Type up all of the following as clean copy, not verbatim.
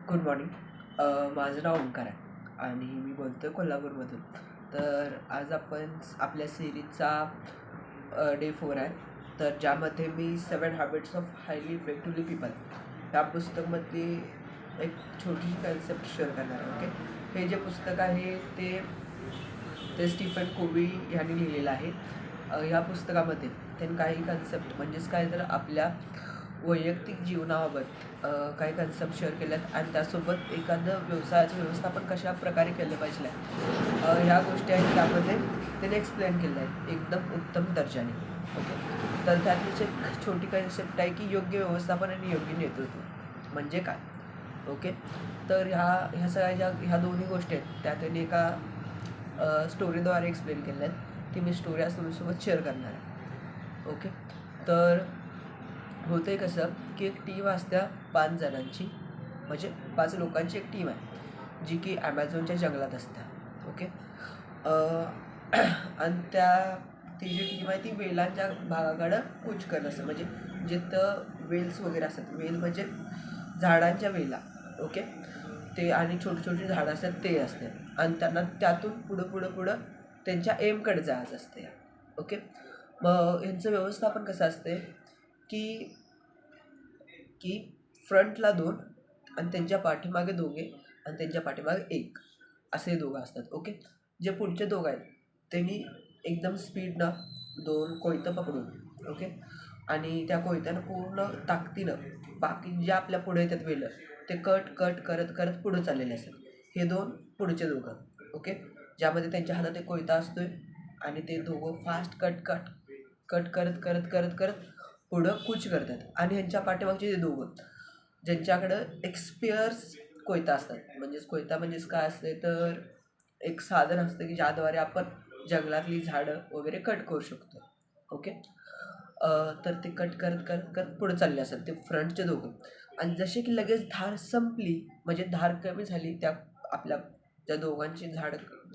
Good morning. माझं नाव ओंकार आहे आणि मी बोलतो आहे कोल्हापूरमधून. तर आज आपण आपल्या सिरीजचा डे 4 आहे. तर ज्यामध्ये मी 7 habits of highly effectively people ह्या पुस्तकामधली एक छोटीशी कन्सेप्ट शेअर करणार आहे. ओके, हे जे पुस्तक आहे ते स्टीफन कोवी ह्यांनी लिहिलेलं आहे. ह्या पुस्तकामध्ये त्यांनी काही कन्सेप्ट म्हणजेच काय तर आपल्या वैयक्तिक जीवनाबाबत काही कन्सेप्ट शेअर केल्यात आणि त्यासोबत एखादं व्यवसायाचं व्यवस्थापन कशा प्रकारे केलं पाहिजे ह्या गोष्टी आहेत त्यामध्ये त्याने एक्सप्लेन केल्या आहेत एकदम उत्तम दर्जाने. ओके, तर त्यातलीच एक छोटी कन्सेप्ट आहे की योग्य व्यवस्थापन आणि योग्य नेतृत्व म्हणजे काय. ओके, तर ह्या सगळ्या ह्या दोन्ही गोष्टी आहेत त्या त्यांनी एका स्टोरीद्वारे एक्सप्लेन केल्या आहेत. ती मी स्टोरी आज तुमच्यासोबत शेअर करणार आहे. ओके, तर होतं आहे कसं की एक टीम असत्या 5 जणांची, म्हणजे 5 लोकांची एक टीम आहे जी की ॲमेझॉनच्या जंगलात असते. ओके, आणि ती जी टीम आहे ती वेलांच्या भागाकडं कूच करत असते, म्हणजे जिथं वेल्स वगैरे असतात. वेल म्हणजे झाडांच्या वेला. ओके, ते आणि छोटी छोटी झाडं असतात ते असते आणि त्यांना त्यातून पुढं त्यांच्या एमकडे जायचं असते. ओके, मग ह्यांचं व्यवस्थापन कसं असते की की फ्रंटला 2 आणि त्यांच्या पाठीमागे 2 आणि त्यांच्या पाठीमागे 1 असे दोघं असतात. ओके, जे पुढचे दोघं आहेत त्यांनी एकदम स्पीडनं 2 कोयतं पकडून, ओके, आणि त्या कोयत्यानं पूर्ण ताकदीनं बाकी जे आपल्या पुढे येतात वेलं ते कट कट करत करत पुढं चाललेले असतात. हे 2 पुढचे दोघं. ओके, ज्यामध्ये त्यांच्या हातात एक कोयता असतोय आणि ते दोघं फास्ट कट कट कट करत करत करत करत पुढं कूच करतात. आणि ह्यांच्या पाठीमागचे जे दोघं ज्यांच्याकडं एक स्पेअर्स कोयता असतात. म्हणजेच कोयता म्हणजेच काय असते तर एक साधन असतं की ज्याद्वारे आपण जंगलातली झाडं वगैरे कट करू शकतो. ओके, तर ते कट करत करत करत पुढे चालले असतात ते फ्रंटचे दोघं. आणि जसे की लगेच धार संपली, म्हणजे धार कमी झाली त्या आपल्या त्या दोघांची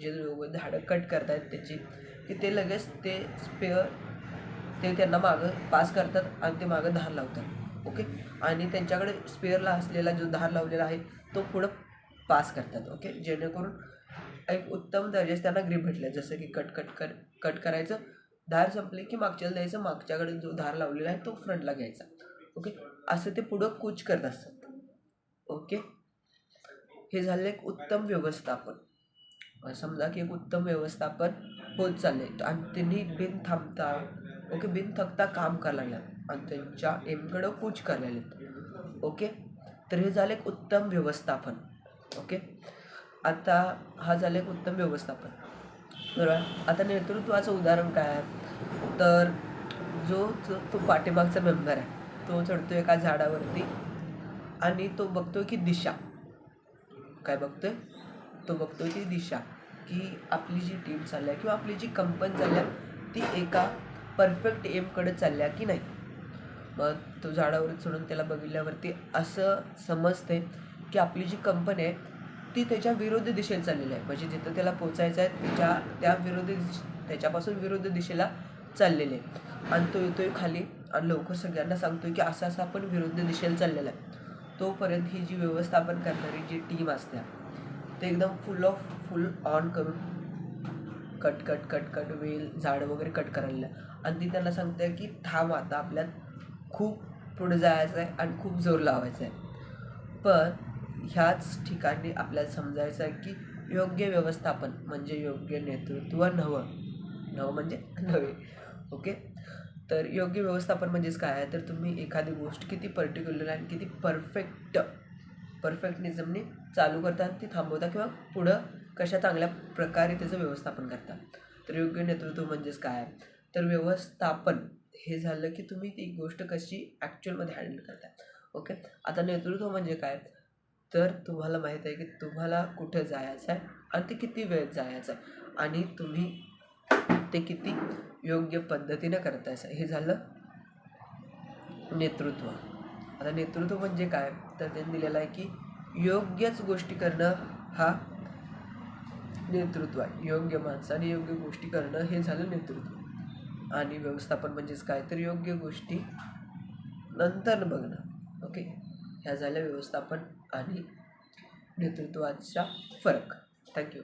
जे दोघं झाडं कट करतायत त्याची, की ते लगेच ते स्पेअर ते त्यांना मागं पास करतात आणि ते मागं धार लावतात. ओके, आणि त्यांच्याकडे स्पेअरला असलेला जो धार लावलेला आहे तो पुढं पास करतात. ओके, जेणेकरून एक उत्तम दर्जाचं त्यांना ग्रीप भेटलं. जसं की कट करायचं, धार संपली की मागच्याला द्यायचं, मागच्याकडे जो धार लावलेला आहे तो फ्रंटला घ्यायचा. ओके, असं ते पुढं कूच करत असतात. ओके, हे झालं एक उत्तम व्यवस्थापन. समजा की एक उत्तम व्यवस्थापन होत चालले आणि त्यांनी बिन थांबता, ओके, बिन थकता काम करायला लागलं आणि त्यांच्या एमकडं कूच करायला लागलेत. ओके, तर हे झालं एक उत्तम व्यवस्थापन. ओके, आता हा झालं एक उत्तम व्यवस्थापन. बरोबर, आता नेतृत्वाचं उदाहरण काय आहे तर तो पाठीमागचा मेंबर आहे तो चढतो एका झाडावरती आणि तो बघतोय की दिशा काय बघतोय, तो बघतोय ती दिशा की आपली जी टीम चालल्या किंवा आपली जी कंपनी चालल्या ती एका परफेक्ट एमकडे चालल्या की नाही. मग तो झाडावर चढून त्याला बघितल्यावरती असं समजते की आपली जी कंपनी आहे ती त्याच्या विरुद्ध दिशेला चाललेली आहे. म्हणजे जिथं त्याला पोचायचं आहे त्याच्यापासून विरुद्ध दिशेला चाललेले आहे. आणि तो येतोय खाली आणि लवकर सगळ्यांना सांगतोय की असं असं आपण विरुद्ध दिशेला चाललेलं आहे. तोपर्यंत ही जी व्यवस्थापन करणारी जी टीम असते ते एकदम फुल ऑन करून कट कट कट कट वेल झाडं वगैरे कट करायला आणि ती त्यांना सांगते की थांब, आता आपल्यात खूप पुढे जायचं आहे आणि खूप जोर लावायचा आहे. पण ह्याच ठिकाणी आपल्याला समजायचं आहे की योग्य व्यवस्थापन म्हणजे योग्य नेतृत्व नवं म्हणजे नव्हे. ओके, तर योग्य व्यवस्थापन म्हणजेच काय आहे तर तुम्ही एखादी गोष्ट किती पर्टिक्युलर आणि किती परफेक्टनिझमने चालू करता आणि ती थांबवता किंवा पुढं कशा चांगल्या प्रकारे त्याचं व्यवस्थापन करता. तर योग्य नेतृत्व म्हणजेच काय तर व्यवस्थापन हे झालं की तुम्ही ती गोष्ट कशी ॲक्च्युअलमध्ये हँडल करता. ओके, आता नेतृत्व म्हणजे काय तर तुम्हाला माहीत आहे की तुम्हाला कुठं जायचं आहे आणि ते किती वेळ जायचं आहे आणि तुम्ही ते किती योग्य पद्धतीनं करतायचं, हे झालं नेतृत्व. आता नेतृत्व म्हणजे काय तर त्यांनी दिलेलं आहे की योग्यच गोष्टी करणं हा नेतृत्व आहे. योग्य माणसाने योग्य गोष्टी करणं हे झालं नेतृत्व. आणि व्यवस्थापन म्हणजेच काय तर योग्य गोष्टी नंतर बघणं. ओके, ह्या झाल्या व्यवस्थापन आणि नेतृत्वाचा फरक. थँक्यू.